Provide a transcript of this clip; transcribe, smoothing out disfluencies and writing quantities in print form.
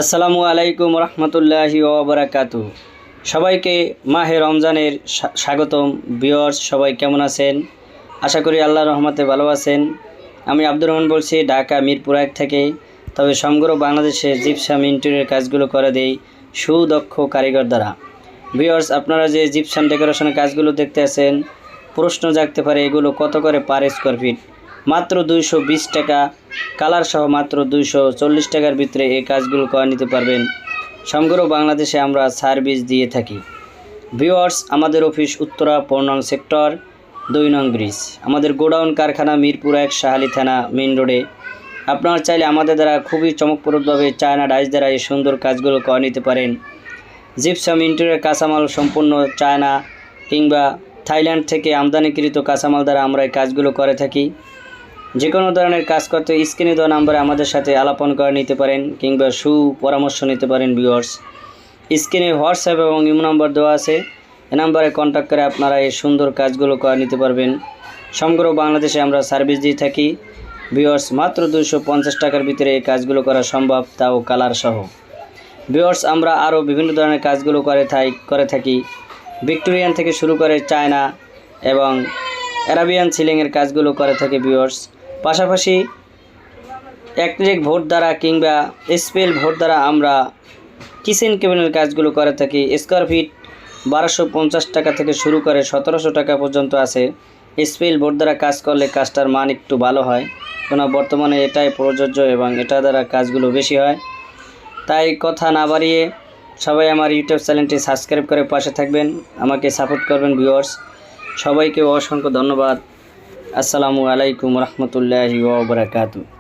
আসসালামু আলাইকুম রহমতুল্লাহি ওয়া বারাকাতু। সবাইকে মাহে রমজানের স্বাগতম। ভিউয়ার্স, সবাই কেমন আছেন? আশা করি আল্লাহর রহমতে ভালো আছেন। আমি আব্দুর রহমান বলছি, ঢাকা মিরপুর 1 থেকে। তবে সমগ্র বাংলাদেশে জিপসাম ইন্টেরিয়র কাজগুলো করে দেই সুদক্ষ কারিগর দ্বারা। ভিউয়ার্স, আপনারা যে জিপসাম ডেকোরেশনের কাজগুলো দেখতে আছেন, প্রশ্ন জাগতে পারে এগুলো কত করে পার স্কোয়ার ফিট। মাত্র 220 টাকা, কালার সহ মাত্র 240 টাকার ভিতরে এই কাজগুলো করে নিতে পারবেন। সমগ্র বাংলাদেশে আমরা সার্ভিস দিয়ে থাকি। ভিউয়ার্স, আমাদের অফিস উত্তরা 4 নং সেক্টর 2 নং ব্রিজ। আমাদের গোডাউন কারখানা মিরপুর 1 শাহালি থানা মেইন রোডে। আপনারা চাইলে আমাদের দ্বারা খুবই চমকপ্রদভাবে চায়না ডাইস দ্বারা এই সুন্দর কাজগুলো করে নিতে পারেন। জিপসাম ইন্টেরিয়র কাঁচামাল সম্পূর্ণ চায়না কিংবা থাইল্যান্ড থেকে আমদানিকৃত কাঁচামাল দ্বারা আমরা এই কাজগুলো করে থাকি। যে কোনো ধরনের কাজ করতে স্ক্রিনে দেওয়া নাম্বারে আমাদের সাথে আলাপন করে নিতে পারেন কিংবা পরামর্শ নিতে পারেন। ভিউয়ার্স, স্ক্রিনে হোয়াটসঅ্যাপ এবং ইমো নাম্বার দেওয়া আছে, এই নাম্বারে কন্ট্যাক্ট করে আপনারা এই সুন্দর কাজগুলো করে নিতে পারবেন। সমগ্র বাংলাদেশে আমরা সার্ভিস দিয়ে থাকি। ভিউয়ার্স, মাত্র 250 টাকার ভিতরে এই কাজগুলো করা সম্ভব, তাও কালার সহ। ভিউয়ার্স, আমরা আরও বিভিন্ন ধরনের কাজগুলো করে থাকি। ভিক্টোরিয়ান থেকে শুরু করে চায়না এবং অ্যারাবিয়ান সিলিংয়ের কাজগুলো করে থাকি। ভিউয়ার্স, পাশাপাশি অ্যাক্রিলিক ভোট দ্বারা কিংবা স্পেল ভোট দ্বারা আমরা কিচেন কেবিনের কাজগুলো করে থাকি। স্কোয়ার ফিট 1250 টাকা থেকে শুরু করে 1700 টাকা পর্যন্ত আছে। স্পেল ভোট দ্বারা কাজ করলে কাজটার মান একটু ভালো হয়, কেন বর্তমানে এটাই প্রযোজ্য এবং এটা দ্বারা কাজগুলো বেশি হয়। তাই কথা না বাড়িয়ে সবাই আমার ইউটিউব চ্যানেলটি সাবস্ক্রাইব করে পাশে থাকবেন, আমাকে সাপোর্ট করবেন। ভিউয়ার্স, সবাইকে অসংখ্য ধন্যবাদ। আসসালামু আলাইকুম রহমতুল্লাহি ওয়া বারাকাতুহু।